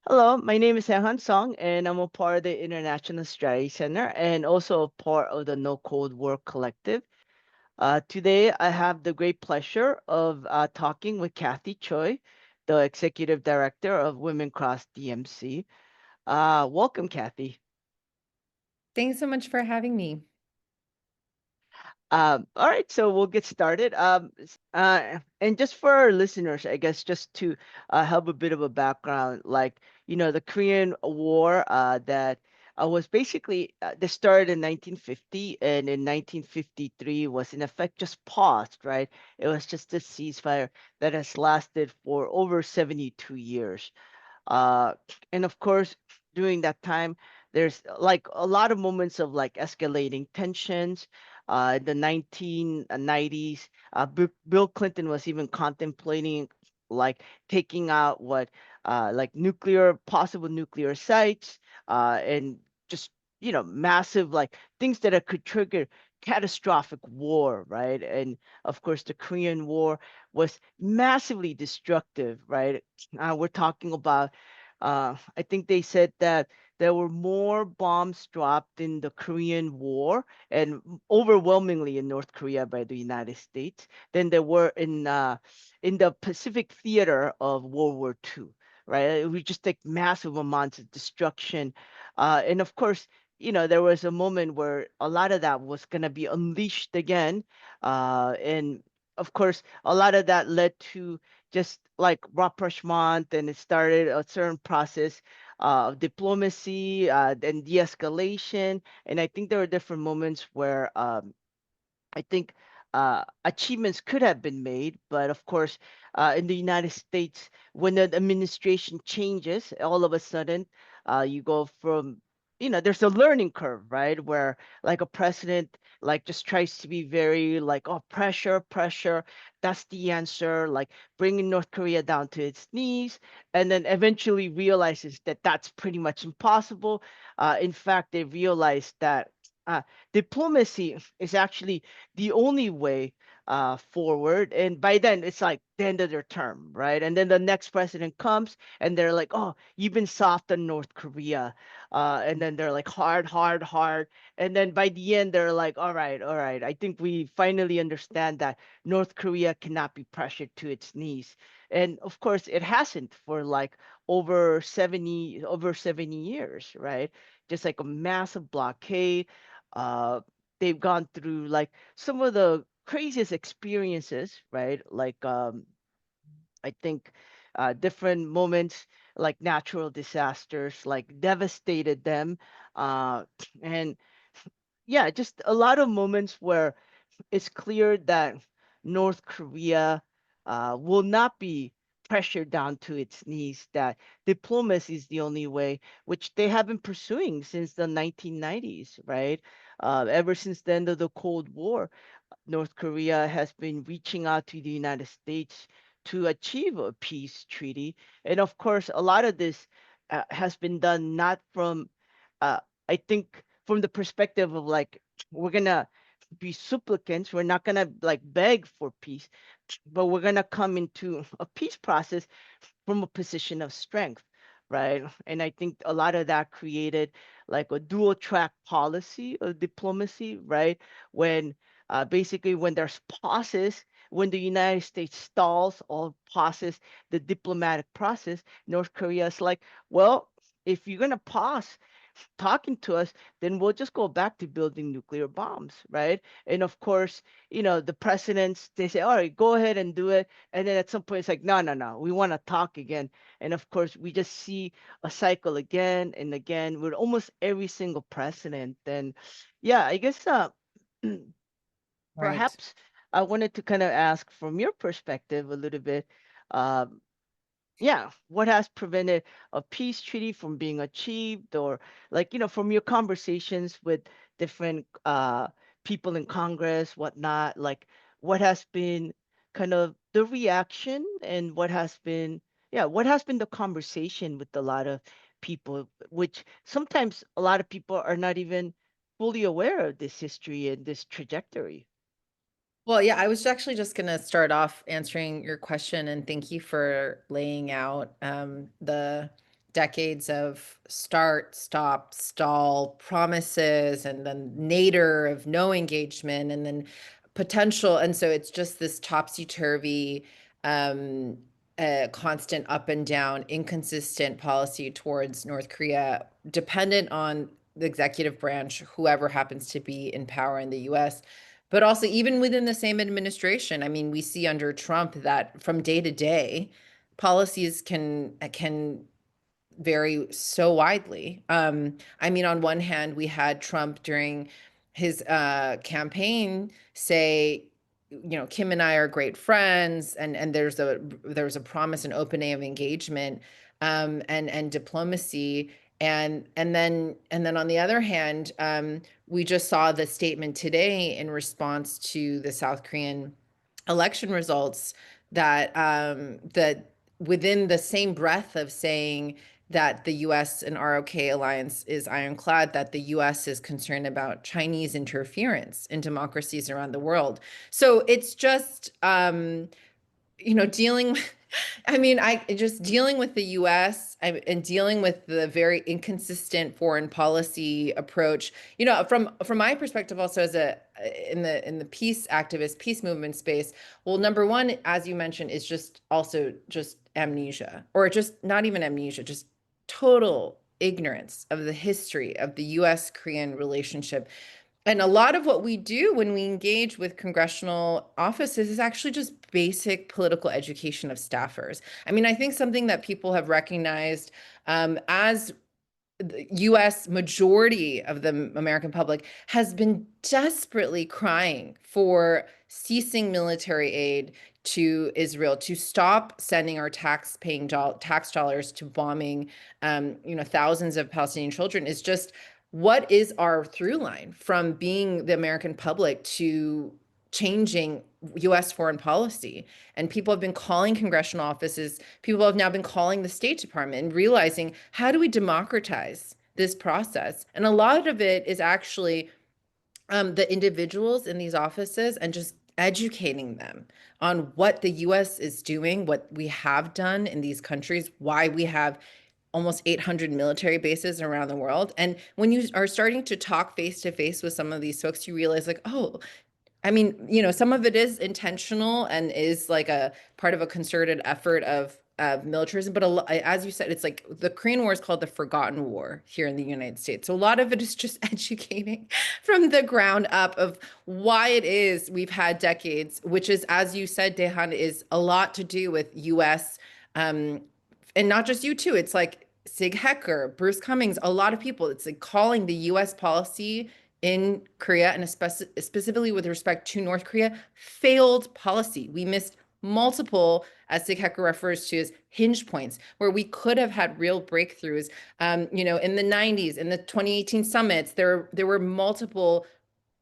Hello, my name is Dae-Han Song, and I'm a part of the International Strategy Center and also a part of the No Cold War Collective. Today, I have the great pleasure of talking with Cathi Choi, the Executive Director of Women Cross DMC. Welcome, Cathi. Thanks so much for having me. All right, so we'll get started. And just for our listeners, I guess just to have a bit of a background, like, the Korean War that was basically that started in 1950 and in 1953 was in effect just paused, right? It was just a ceasefire that has lasted for over 72 years. Uh, and of course, during that time, there's like a lot of moments of like escalating tensions. In the 1990s, Bill Clinton was even contemplating like taking out what like possible nuclear sites, and just massive like things that could trigger catastrophic war, right? And of course, the Korean War was massively destructive, right? We're talking about, I think they said that there were more bombs dropped in the Korean War and overwhelmingly in North Korea by the United States than there were in the Pacific theater of World War II, right? We just take massive amounts of destruction. And of course, there was a moment where a lot of that was going to be unleashed again. And of course, a lot of that led to just like rapprochement, and it started a certain process of diplomacy, and de-escalation. And I think there were different moments where I think achievements could have been made, but of course, in the United States, when the administration changes, all of a sudden, you go from, there's a learning curve, right? Where like a president like just tries to be very like, oh, pressure, pressure, that's the answer, like bringing North Korea down to its knees, and then eventually realizes that that's pretty much impossible. In fact, they realize that. Diplomacy is actually the only way forward. And by then, it's like the end of their term, right? And then the next president comes, and they're like, "Oh, you've been soft on North Korea," and then they're like, "Hard, hard, hard." And then by the end, they're like, "All right, all right. I think we finally understand that North Korea cannot be pressured to its knees." And of course, it hasn't for like over 70 years, right? Just like a massive blockade. Uh, they've gone through like some of the craziest experiences, right? Like I think different moments like natural disasters like devastated them. Uh, and yeah, just a lot of moments where it's clear that North Korea will not be pressured down to its knees, that diplomacy is the only way, which they have been pursuing since the 1990s, right? Ever since the end of the Cold War, North Korea has been reaching out to the United States to achieve a peace treaty. And of course, a lot of this has been done not from, I think, from the perspective of like, we're going to be supplicants. We're not going to like beg for peace, but we're going to come into a peace process from a position of strength, right? And I think a lot of that created like a dual track policy of diplomacy, right? When basically when there's pauses, when the United States stalls or pauses the diplomatic process, North Korea is like, well, if you're gonna pause talking to us, then we'll just go back to building nuclear bombs, right? And of course, the presidents, they say, all right, go ahead and do it. And then at some point, it's like, no, no, no, we want to talk again. And of course, we just see a cycle again and again with almost every single president. And yeah, I guess Right. perhaps I wanted to kind of ask from your perspective a little bit. Um, yeah, what has prevented a peace treaty from being achieved, or like, from your conversations with different people in Congress, whatnot, like what has been kind of the reaction, and what has been the conversation with a lot of people, which sometimes a lot of people are not even fully aware of this history and this trajectory. Well, yeah, I was actually just going to start off answering your question and thank you for laying out the decades of start, stop, stall promises, and then nadir of no engagement, and then potential. And so it's just this topsy-turvy, um, constant up and down, inconsistent policy towards North Korea, dependent on the executive branch, whoever happens to be in power in the US. But also, even within the same administration, I mean, we see under Trump that from day to day, policies can vary so widely. I mean, on one hand, we had Trump during his campaign say, Kim and I are great friends, and there's a promise and opening of engagement, and diplomacy. And then on the other hand, we just saw the statement today in response to the South Korean election results that within the same breath of saying that the US and ROK alliance is ironclad, that the US is concerned about Chinese interference in democracies around the world. So it's just, dealing I mean, I just dealing with the US and dealing with the very inconsistent foreign policy approach, from my perspective also as a in the peace activist, peace movement space. Well, number one, as you mentioned, is just also just amnesia, or just not even amnesia, just total ignorance of the history of the US Korean relationship. And a lot of what we do when we engage with congressional offices is actually just basic political education of staffers. I mean, I think something that people have recognized, as the US majority of the American public has been desperately crying for ceasing military aid to Israel, to stop sending our tax dollars to bombing, thousands of Palestinian children, is just what is our through line from being the American public to changing US foreign policy. And people have been calling congressional offices, people have now been calling the State Department and realizing, how do we democratize this process? And a lot of it is actually the individuals in these offices and just educating them on what the US is doing, what we have done in these countries, why we have almost 800 military bases around the world. And when you are starting to talk face to face with some of these folks, you realize, like, oh, I mean, some of it is intentional and is like a part of a concerted effort of militarism. But as you said, it's like the Korean War is called the Forgotten War here in the United States. So a lot of it is just educating from the ground up of why it is we've had decades, which is, as you said, Dae-Han, is a lot to do with U.S. And not just you too. It's like Sig Hecker, Bruce Cummings, a lot of people. It's like calling the U.S. policy in Korea, and specifically with respect to North Korea, failed policy. We missed multiple, as Sig Hecker refers to as hinge points, where we could have had real breakthroughs. In the 90s, in the 2018 summits, there were multiple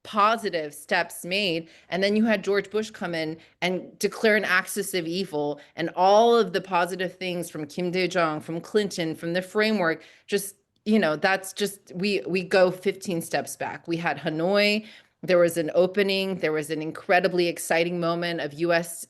positive steps made. And then you had George Bush come in and declare an axis of evil, and all of the positive things from Kim Dae-jung, from Clinton, from the framework, just, that's just, we go 15 steps back. We had Hanoi, there was an opening, there was an incredibly exciting moment of US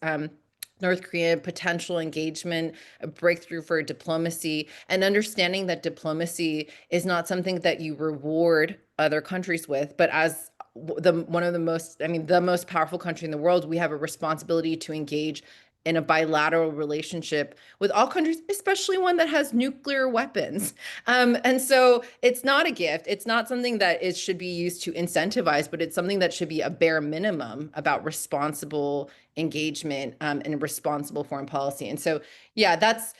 North Korean potential engagement, a breakthrough for diplomacy, and understanding that diplomacy is not something that you reward other countries with, but as one of the most, I mean, the most powerful country in the world, we have a responsibility to engage in a bilateral relationship with all countries, especially one that has nuclear weapons. And so it's not a gift. It's not something that should be used to incentivize, but it's something that should be a bare minimum about responsible engagement, and responsible foreign policy. And so, yeah, that's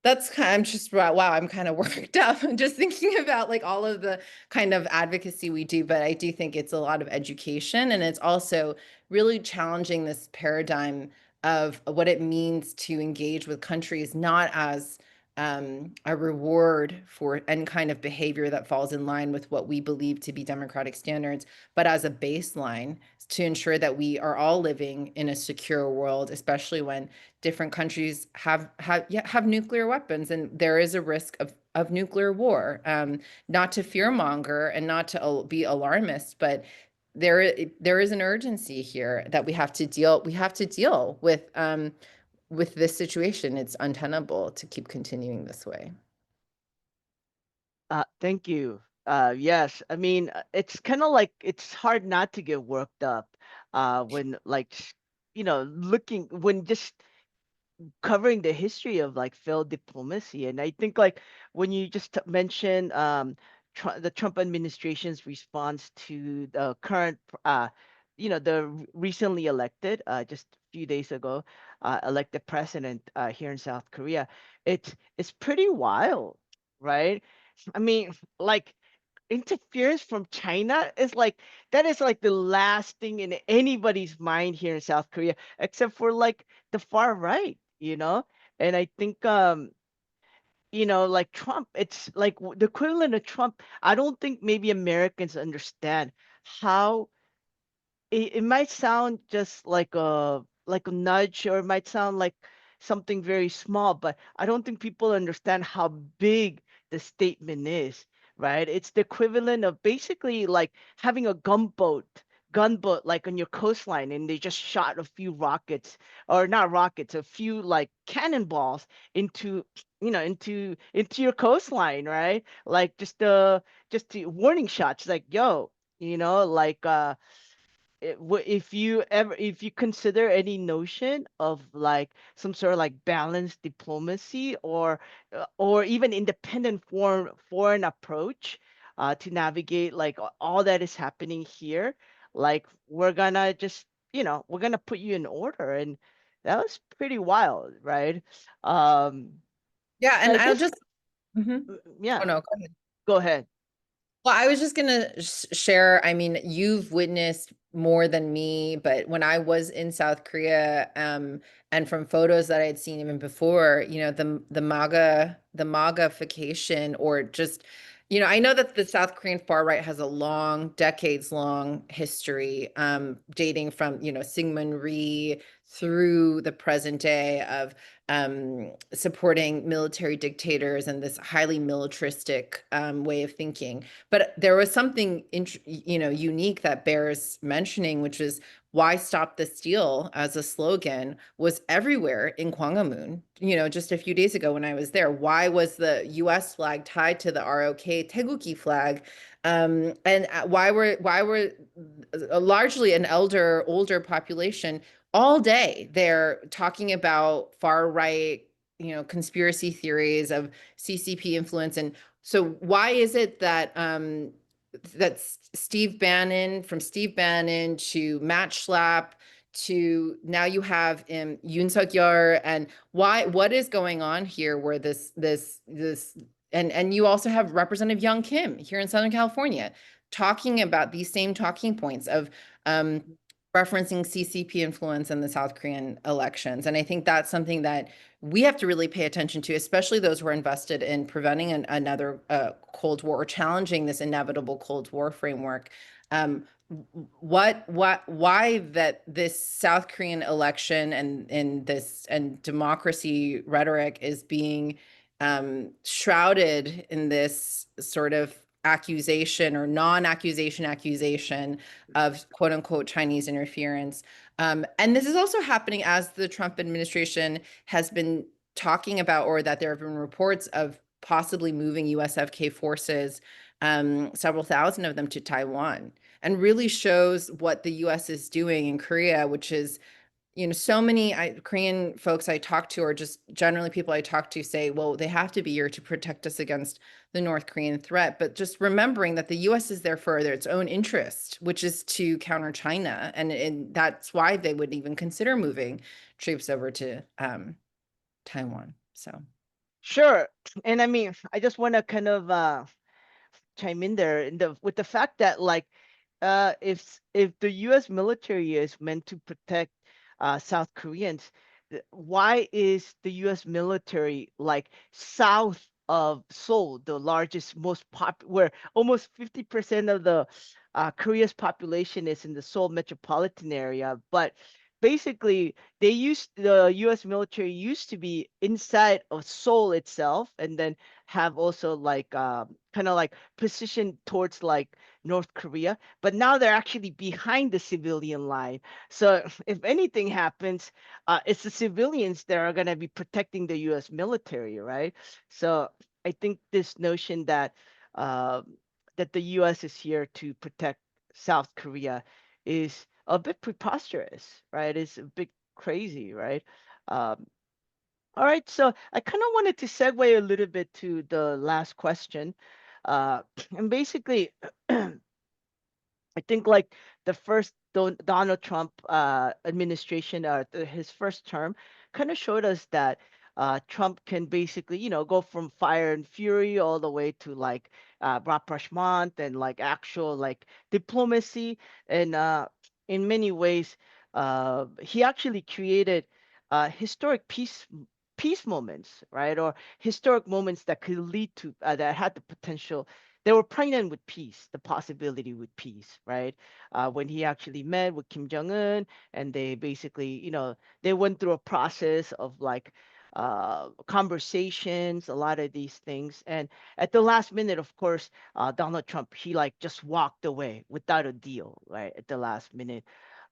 kind of, I'm just, wow, I'm kind of worked up just thinking about like all of the kind of advocacy we do. But I do think it's a lot of education, and it's also really challenging this paradigm of what it means to engage with countries, not as a reward for any kind of behavior that falls in line with what we believe to be democratic standards, but as a baseline to ensure that we are all living in a secure world, especially when different countries have nuclear weapons, and there is a risk of nuclear war. Not to fearmonger and not to be alarmist, but there is an urgency here that we have to deal with this situation. It's untenable to keep continuing this way. Thank you. Yes, I mean, it's kind of like it's hard not to get worked up when like looking when just covering the history of like failed diplomacy. And I think like when you just mentioned the Trump administration's response to the current recently elected just a few days ago elected president here in South Korea, it's pretty wild, right? I mean, like interference from China is like that is like the last thing in anybody's mind here in South Korea, except for like the far right, you know? And I think like Trump, it's like the equivalent of Trump. I don't think maybe Americans understand how it might sound just like a nudge, or it might sound like something very small, but I don't think people understand how big the statement is, right? It's the equivalent of basically like having a gunboat like on your coastline, and they just shot a few rockets, or not rockets, a few like cannonballs into into your coastline, right? Like just the warning shots, like yo, like if you consider any notion of like some sort of like balanced diplomacy, or even independent foreign approach to navigate like all that is happening here, like we're gonna just we're gonna put you in order. And that was pretty wild, right? um Yeah, so and I I'll guess just oh yeah, no, go ahead. go ahead. Well, I was just gonna share. I mean, you've witnessed more than me, but when I was in South Korea, and from photos that I had seen even before, the MAGAification, or just, I know that the South Korean far right has a long, decades long history, dating from, Syngman Rhee through the present day of supporting military dictators and this highly militaristic way of thinking. But there was something unique that bears mentioning, which is why stop the steal as a slogan was everywhere in Gwanghwamun. Just a few days ago when I was there, why was the US flag tied to the ROK Taeguki flag? And why were largely an older population all day they're talking about far right, conspiracy theories of CCP influence. And so why is it that Steve Bannon to Matt Schlapp to now you have Yoon Suk Yeol, and what is going on here where this and you also have Representative Young Kim here in Southern California talking about these same talking points of um, referencing CCP influence in the South Korean elections. And I think that's something that we have to really pay attention to, especially those who are invested in preventing another Cold War or challenging this inevitable Cold War framework. Um, why that this South Korean election and democracy rhetoric is being shrouded in this sort of accusation or non-accusation of quote unquote Chinese interference. And this is also happening as the Trump administration has been talking about, or that there have been reports of possibly moving USFK forces, several thousand of them, to Taiwan, and really shows what the US is doing in Korea, which is, so many Korean folks I talk to, or just generally people I talk to, say, well, they have to be here to protect us against the North Korean threat. But just remembering that the US is there for its own interest, which is to counter China. And that's why they would even consider moving troops over to Taiwan. So, Sure. And I mean, I just want to kind of chime in there with the fact that like if the US military is meant to protect South Koreans, why is the US military like south of Seoul, the largest, where almost 50% of the Korea's population is in the Seoul metropolitan area? But basically the US military used to be inside of Seoul itself, and then have also like kind of like positioned towards like North Korea, but now they're actually behind the civilian line. So if anything happens, it's the civilians that are going to be protecting the US military, right? So I think this notion that um, that the U.S. is here to protect South Korea is a bit preposterous, right? It's a bit crazy, right? Um, all right, so I kind of wanted to segue a little bit to the last question, uh, and basically, I think like the first Donald Trump administration, his first term, kind of showed us that Trump can basically, go from fire and fury all the way to like rapprochement and like actual like diplomacy. And in many ways, he actually created historic peace moments, right? Or historic moments that could lead to that had the potential, they were pregnant with peace, the possibility with peace, right? When he actually met with Kim Jong Un, and they basically, they went through a process of like conversations, a lot of these things, and at the last minute, of course, Donald Trump, he like just walked away without a deal, right? At the last minute,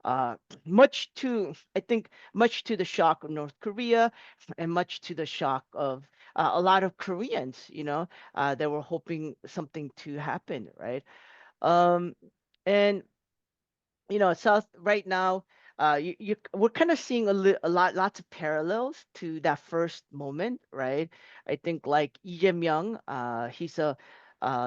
uh, I think, much to the shock of North Korea, and much to the shock of a lot of Koreans, that were hoping something to happen, right? Um, and South right now, we're kind of seeing lots of parallels to that first moment, right? I think like Lee Jae-myung, he's a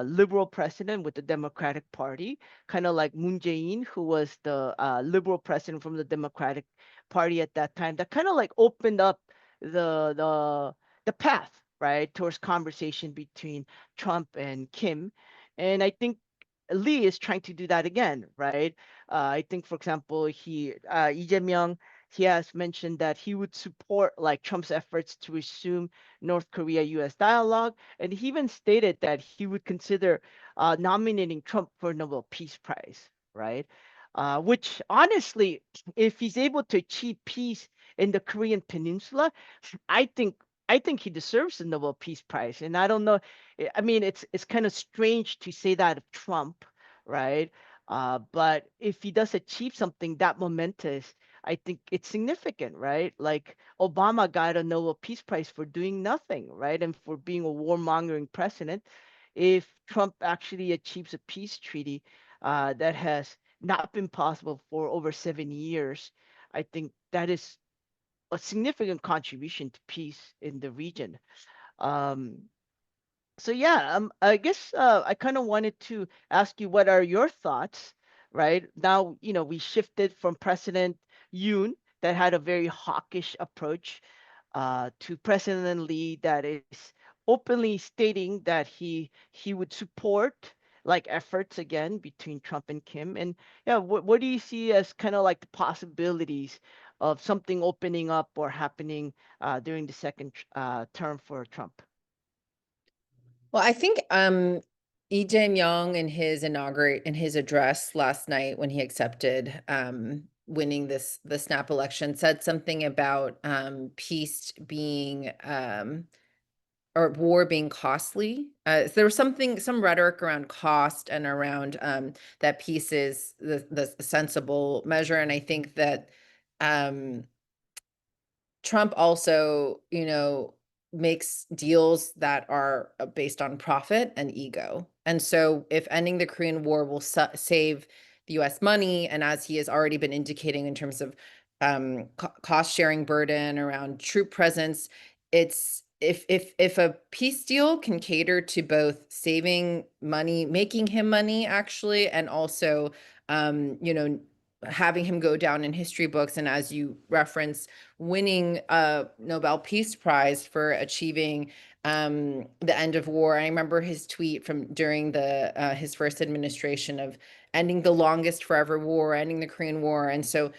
liberal president with the Democratic Party, kind of like Moon Jae-in, who was the liberal president from the Democratic Party at that time. That kind of like opened up the the the path, right, towards conversation between Trump and Kim, and I think Lee is trying to do that again, right? I think, for example, Lee Jae-myung, he has mentioned that he would support like Trump's efforts to resume North Korea-U.S. dialogue, and he even stated that he would consider nominating Trump for a Nobel Peace Prize, right? Which honestly, if he's able to achieve peace in the Korean Peninsula, I think I think he deserves the Nobel Peace Prize. And I don't know. I mean, it's kind of strange to say that of Trump, right? But if he does achieve something that momentous, I think it's significant, right? Like Obama got a Nobel Peace Prize for doing nothing, right? And for being a warmongering president. If Trump actually achieves a peace treaty that has not been possible for over 7 years, I think that is a significant contribution to peace in the region. Um, so yeah, I guess I kind of wanted to ask you what are your thoughts, right? Now, we shifted from President Yoon that had a very hawkish approach to President Lee that is openly stating that he would support like efforts again between Trump and Kim. And yeah, what do you see as kind of like the possibilities of something opening up or happening during the second term for Trump? Well, I think Lee Jae-myung in his address last night when he accepted winning the snap election said something about peace being or war being costly. There was some rhetoric around cost and around that peace is the sensible measure, and I think that um, Trump also, makes deals that are based on profit and ego. And so, if ending the Korean War will save the US money, and as he has already been indicating in terms of cost sharing burden around troop presence, it's if a peace deal can cater to both saving money, making him money actually, and also, having him go down in history books, and as you reference, winning a Nobel Peace Prize for achieving the end of war. I remember his tweet from during the his first administration of ending the longest forever war, ending the Korean War, and so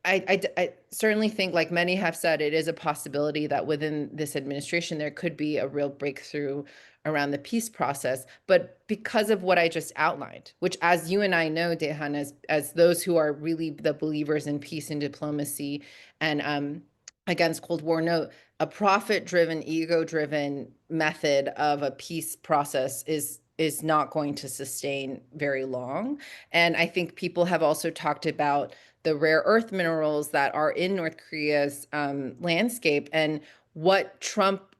I certainly think, like many have said, it is a possibility that within this administration there could be a real breakthrough around the peace process. But because of what I just outlined, which, as you and I know, Dae-Han, as those who are really the believers in peace and diplomacy and against Cold War, no, a profit-driven, ego-driven method of a peace process is not going to sustain very long. And I think people have also talked about the rare earth minerals that are in North Korea's landscape, and what Trump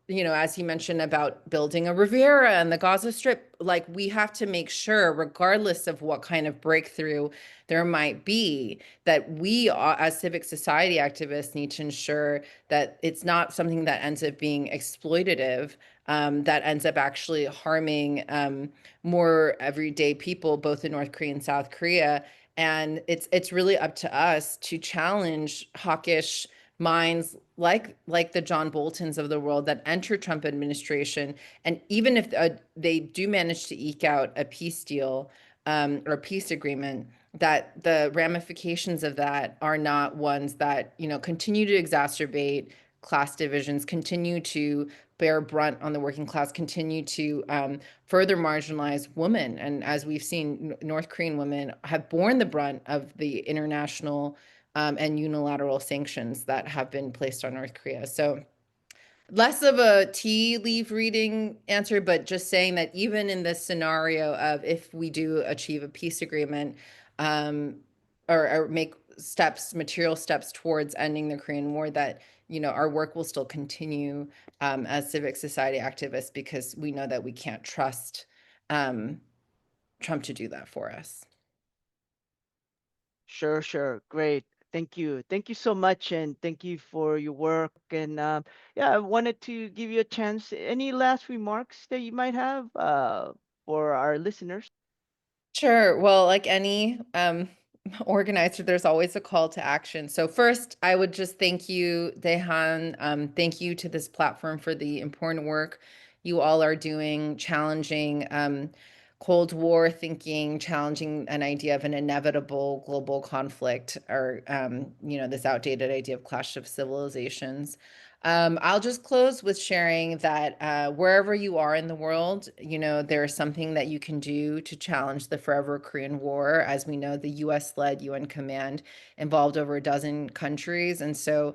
as he mentioned about building a Riviera and the Gaza Strip, like we have to make sure, regardless of what kind of breakthrough there might be, that we, as civic society activists, need to ensure that it's not something that ends up being exploitative, that ends up actually harming more everyday people, both in North Korea and South Korea. And it's really up to us to challenge hawkish minds like the John Boltons of the world that enter Trump administration. And even if they do manage to eke out a peace deal, or a peace agreement, that the ramifications of that are not ones that continue to exacerbate class divisions, continue to bear brunt on the working class, continue to further marginalize women. And as we've seen, North Korean women have borne the brunt of the international and unilateral sanctions that have been placed on North Korea. So less of a tea leaf reading answer, but just saying that even in this scenario of if we do achieve a peace agreement, um, or make material steps towards ending the Korean War, that our work will still continue as civic society activists, because we know that we can't trust um, Trump to do that for us. Sure, sure. Great. Thank you. Thank you so much, and thank you for your work. And yeah, I wanted to give you a chance. Any last remarks that you might have for our listeners? Sure. Well, like any organizer, there's always a call to action. So first, I would just thank you, Dae-Han. Thank you to this platform for the important work you all are doing, challenging Cold War thinking, challenging an idea of an inevitable global conflict, or this outdated idea of clash of civilizations. I'll just close with sharing that wherever you are in the world, there's something that you can do to challenge the forever Korean War. As we know, the US-led UN command involved over a dozen countries. And so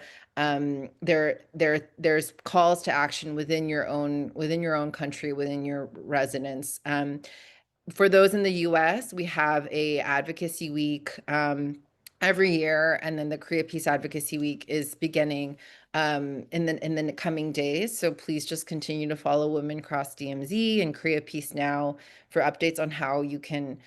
there's calls to action within your own country, within your residence. For those in the US, we have a advocacy week every year, and then the Korea Peace Advocacy Week is beginning in the coming days. So please just continue to follow Women Cross DMZ and Korea Peace Now for updates on how you can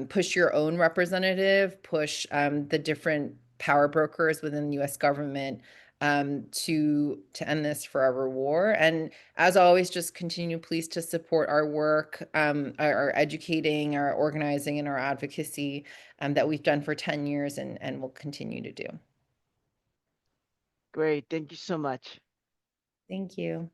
push your own representative, push the different power brokers within the U.S. government to end this forever war. And as always, just continue, please, to support our work, our educating, our organizing, and our advocacy that we've done for 10 years and will continue to do. Great. Thank you so much. Thank you.